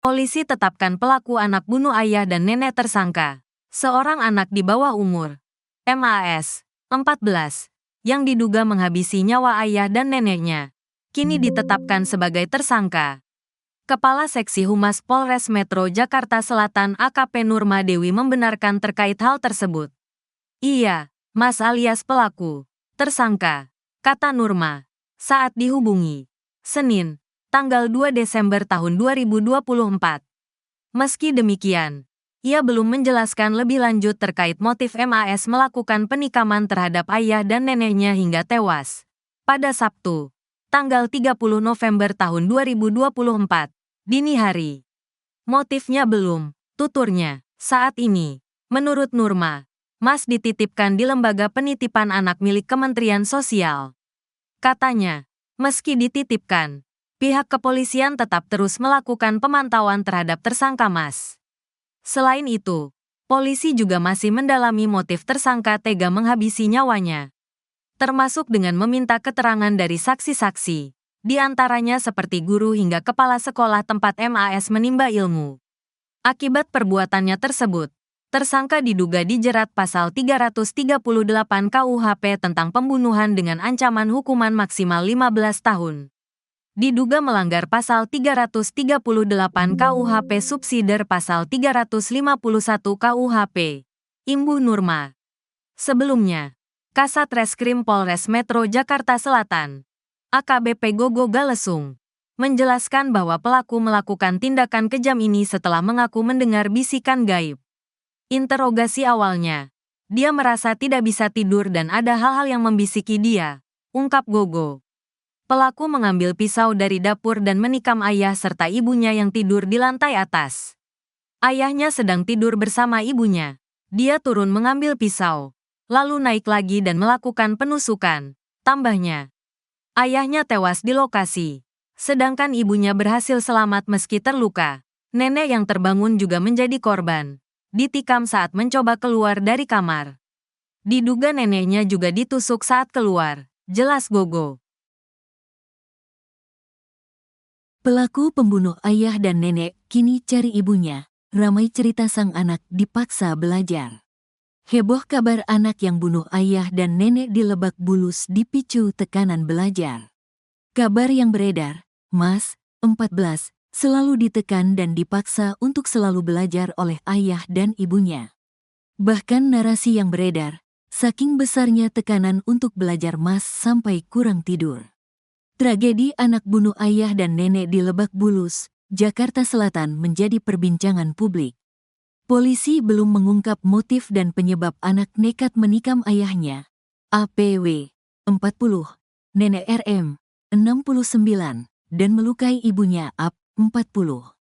Polisi tetapkan pelaku anak bunuh ayah dan nenek tersangka. Seorang anak di bawah umur, MAS, 14, yang diduga menghabisi nyawa ayah dan neneknya, kini ditetapkan sebagai tersangka. Kepala Seksi Humas Polres Metro Jakarta Selatan AKP Nurma Dewi membenarkan terkait hal tersebut. Iya, Mas alias pelaku, tersangka, kata Nurma, saat dihubungi Senin, tanggal 2 Desember tahun 2024. Meski demikian, ia belum menjelaskan lebih lanjut terkait motif MAS melakukan penikaman terhadap ayah dan neneknya hingga tewas. Pada Sabtu, tanggal 30 November tahun 2024, dini hari. Motifnya belum, tuturnya, saat ini. Menurut Nurma, Mas dititipkan di lembaga penitipan anak milik Kementerian Sosial. Katanya, meski dititipkan, pihak kepolisian tetap terus melakukan pemantauan terhadap tersangka Mas. Selain itu, polisi juga masih mendalami motif tersangka tega menghabisi nyawanya, termasuk dengan meminta keterangan dari saksi-saksi, di antaranya seperti guru hingga kepala sekolah tempat MAS menimba ilmu. Akibat perbuatannya tersebut, tersangka diduga dijerat pasal 338 KUHP tentang pembunuhan dengan ancaman hukuman maksimal 15 tahun. Diduga melanggar pasal 338 KUHP subsidiar pasal 351 KUHP. Imbu Nurma. Sebelumnya, Kasat Reskrim Polres Metro Jakarta Selatan, AKBP Gogo Galesung, menjelaskan bahwa pelaku melakukan tindakan kejam ini setelah mengaku mendengar bisikan gaib. Interogasi awalnya, dia merasa tidak bisa tidur dan ada hal-hal yang membisiki dia, ungkap Gogo. Pelaku mengambil pisau dari dapur dan menikam ayah serta ibunya yang tidur di lantai atas. Ayahnya sedang tidur bersama ibunya. Dia turun mengambil pisau, lalu naik lagi dan melakukan penusukan. Tambahnya, ayahnya tewas di lokasi, sedangkan ibunya berhasil selamat meski terluka. Nenek yang terbangun juga menjadi korban. Ditikam saat mencoba keluar dari kamar. Diduga neneknya juga ditusuk saat keluar, jelas Gogo. Pelaku pembunuh ayah dan nenek kini cari ibunya. Ramai cerita sang anak dipaksa belajar. Heboh kabar anak yang bunuh ayah dan nenek di Lebak Bulus dipicu tekanan belajar. Kabar yang beredar, Mas, 14, selalu ditekan dan dipaksa untuk selalu belajar oleh ayah dan ibunya. Bahkan narasi yang beredar, saking besarnya tekanan untuk belajar Mas sampai kurang tidur. Tragedi anak bunuh ayah dan nenek di Lebak Bulus, Jakarta Selatan menjadi perbincangan publik. Polisi belum mengungkap motif dan penyebab anak nekat menikam ayahnya, APW, 40, nenek RM, 69, dan melukai ibunya AP, 40.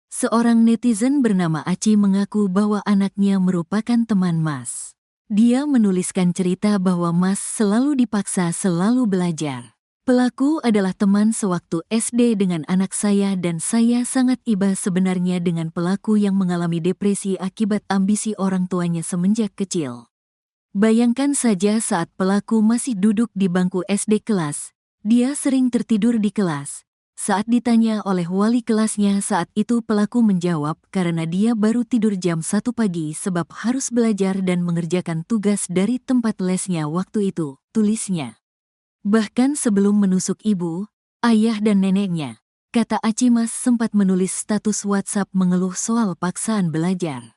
Seorang netizen bernama Aci mengaku bahwa anaknya merupakan teman Mas. Dia menuliskan cerita bahwa Mas selalu dipaksa selalu belajar. Pelaku adalah teman sewaktu SD dengan anak saya dan saya sangat iba sebenarnya dengan pelaku yang mengalami depresi akibat ambisi orang tuanya semenjak kecil. Bayangkan saja saat pelaku masih duduk di bangku SD kelas, dia sering tertidur di kelas. Saat ditanya oleh wali kelasnya saat itu pelaku menjawab karena dia baru tidur jam 1 pagi sebab harus belajar dan mengerjakan tugas dari tempat lesnya waktu itu, tulisnya. Bahkan sebelum menusuk ibu, ayah dan neneknya, kata Acimas sempat menulis status WhatsApp mengeluh soal paksaan belajar.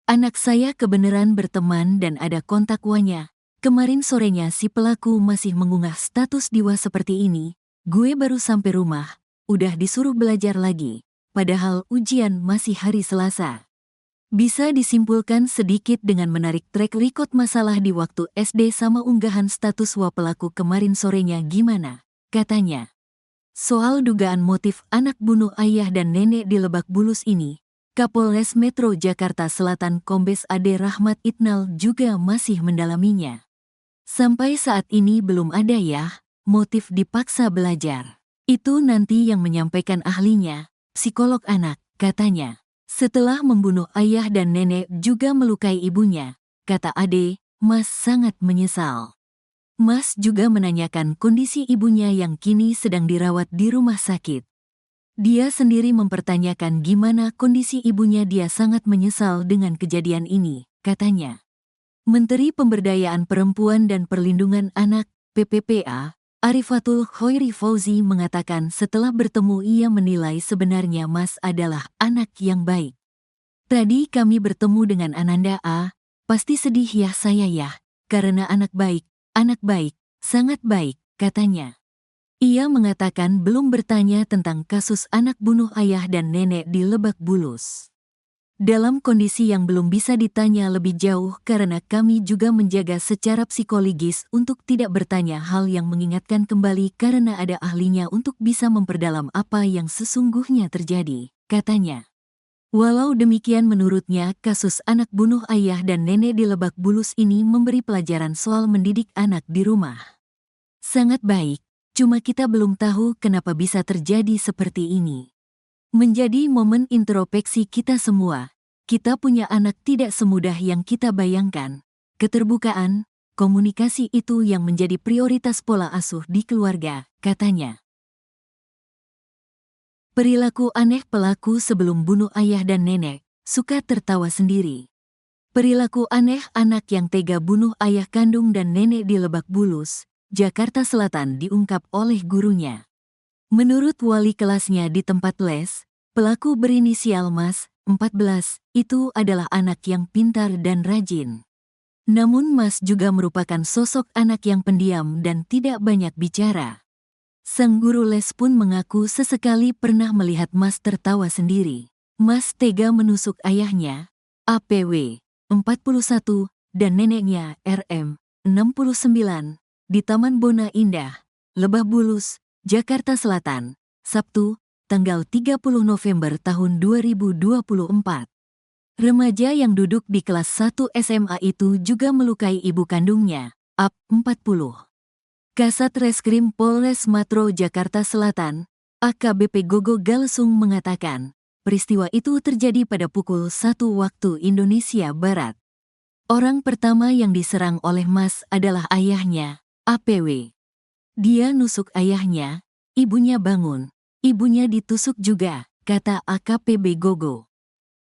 Anak saya kebenaran berteman dan ada kontak WA-nya. Kemarin sorenya si pelaku masih mengunggah status diwa seperti ini. Gue baru sampai rumah, udah disuruh belajar lagi. Padahal ujian masih hari Selasa. Bisa disimpulkan sedikit dengan menarik track record masalah di waktu SD sama unggahan status WA pelaku kemarin sorenya gimana, katanya. Soal dugaan motif anak bunuh ayah dan nenek di Lebak Bulus ini, Kapolres Metro Jakarta Selatan Kombes Ade Rahmat Itnal juga masih mendalaminya. Sampai saat ini belum ada ya, motif dipaksa belajar. Itu nanti yang menyampaikan ahlinya, psikolog anak, katanya. Setelah membunuh ayah dan nenek juga melukai ibunya, kata Ade, Mas sangat menyesal. Mas juga menanyakan kondisi ibunya yang kini sedang dirawat di rumah sakit. Dia sendiri mempertanyakan gimana kondisi ibunya. Dia sangat menyesal dengan kejadian ini, katanya. Menteri Pemberdayaan Perempuan dan Perlindungan Anak, PPPA, Arifatul Khoiri Fauzi mengatakan setelah bertemu ia menilai sebenarnya Mas adalah anak yang baik. Tadi kami bertemu dengan Ananda A, pasti sedih ya saya ya, karena anak baik, sangat baik, katanya. Ia mengatakan belum bertanya tentang kasus anak bunuh ayah dan nenek di Lebak Bulus. Dalam kondisi yang belum bisa ditanya lebih jauh karena kami juga menjaga secara psikologis untuk tidak bertanya hal yang mengingatkan kembali karena ada ahlinya untuk bisa memperdalam apa yang sesungguhnya terjadi, katanya. Walau demikian menurutnya kasus anak bunuh ayah dan nenek di Lebak Bulus ini memberi pelajaran soal mendidik anak di rumah. Sangat baik, cuma kita belum tahu kenapa bisa terjadi seperti ini. Menjadi momen introspeksi kita semua. Kita punya anak tidak semudah yang kita bayangkan. Keterbukaan, komunikasi itu yang menjadi prioritas pola asuh di keluarga, katanya. Perilaku aneh pelaku sebelum bunuh ayah dan nenek, suka tertawa sendiri. Perilaku aneh anak yang tega bunuh ayah kandung dan nenek di Lebak Bulus, Jakarta Selatan diungkap oleh gurunya. Menurut wali kelasnya di tempat les, pelaku berinisial Mas, 14, itu adalah anak yang pintar dan rajin. Namun Mas juga merupakan sosok anak yang pendiam dan tidak banyak bicara. Sang guru les pun mengaku sesekali pernah melihat Mas tertawa sendiri. Mas tega menusuk ayahnya, APW, 41, dan neneknya, RM, 69, di Taman Bona Indah, Lebak Bulus, Jakarta Selatan, Sabtu, tanggal 30 November tahun 2024. Remaja yang duduk di kelas 1 SMA itu juga melukai ibu kandungnya, AP 40. Kasat Reskrim Polres Metro Jakarta Selatan, AKBP Gogo Galsung mengatakan, peristiwa itu terjadi pada pukul 1 waktu Indonesia Barat. Orang pertama yang diserang oleh Mas adalah ayahnya, APW. Dia nusuk ayahnya, ibunya bangun, ibunya ditusuk juga, kata AKPB Gogo.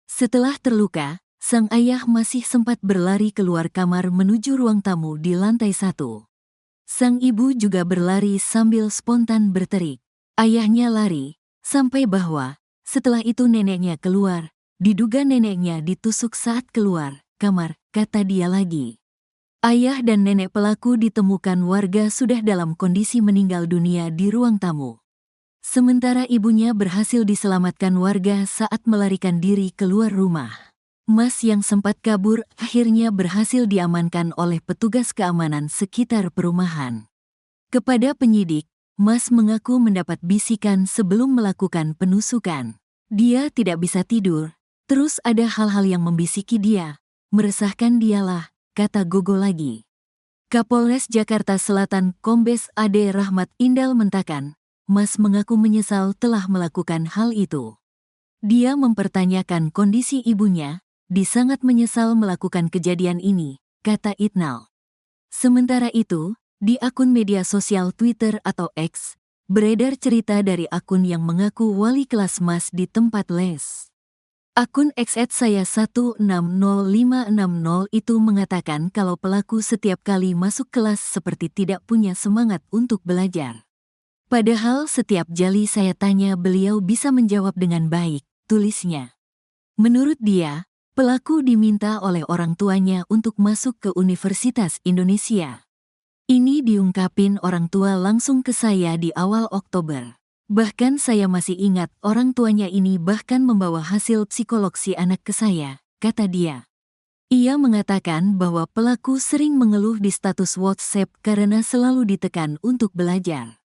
Setelah terluka, sang ayah masih sempat berlari keluar kamar menuju ruang tamu di lantai 1. Sang ibu juga berlari sambil spontan berterik. Ayahnya lari, sampai bahwa, setelah itu neneknya keluar, diduga neneknya ditusuk saat keluar kamar, kata dia lagi. Ayah dan nenek pelaku ditemukan warga sudah dalam kondisi meninggal dunia di ruang tamu. Sementara ibunya berhasil diselamatkan warga saat melarikan diri keluar rumah. Mas yang sempat kabur akhirnya berhasil diamankan oleh petugas keamanan sekitar perumahan. Kepada penyidik, Mas mengaku mendapat bisikan sebelum melakukan penusukan. Dia tidak bisa tidur, terus ada hal-hal yang membisiki dia, meresahkan dialah, kata Gogo lagi. Kapolres Jakarta Selatan Kombes Ade Rahmat Indal mengatakan, Mas mengaku menyesal telah melakukan hal itu. Dia mempertanyakan kondisi ibunya, dia sangat menyesal melakukan kejadian ini, kata Itnal. Sementara itu, di akun media sosial Twitter atau X, beredar cerita dari akun yang mengaku wali kelas Mas di tempat les. Akun @saya160560 itu mengatakan kalau pelaku setiap kali masuk kelas seperti tidak punya semangat untuk belajar. Padahal setiap jali saya tanya beliau bisa menjawab dengan baik, tulisnya. Menurut dia, pelaku diminta oleh orang tuanya untuk masuk ke Universitas Indonesia. Ini diungkapin orang tua langsung ke saya di awal Oktober. Bahkan saya masih ingat orang tuanya ini bahkan membawa hasil psikolog si anak ke saya, kata dia. Ia mengatakan bahwa pelaku sering mengeluh di status WhatsApp karena selalu ditekan untuk belajar.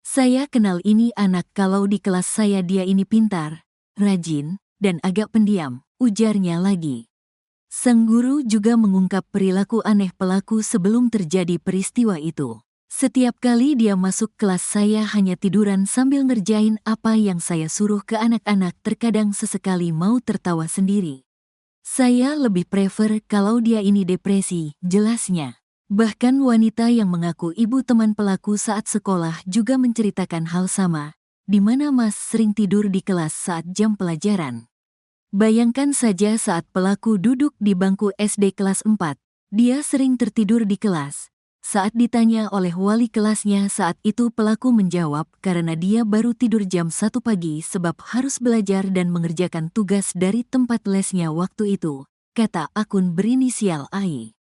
Saya kenal ini anak kalau di kelas saya dia ini pintar, rajin, dan agak pendiam, ujarnya lagi. Sang guru juga mengungkap perilaku aneh pelaku sebelum terjadi peristiwa itu. Setiap kali dia masuk kelas saya hanya tiduran sambil ngerjain apa yang saya suruh ke anak-anak terkadang sesekali mau tertawa sendiri. Saya lebih prefer kalau dia ini depresi, jelasnya. Bahkan wanita yang mengaku ibu teman pelaku saat sekolah juga menceritakan hal sama. di mana Mas sering tidur di kelas saat jam pelajaran. Bayangkan saja saat pelaku duduk di bangku SD kelas 4, dia sering tertidur di kelas. Saat ditanya oleh wali kelasnya saat itu pelaku menjawab karena dia baru tidur jam 1 pagi sebab harus belajar dan mengerjakan tugas dari tempat lesnya waktu itu, kata akun berinisial AI.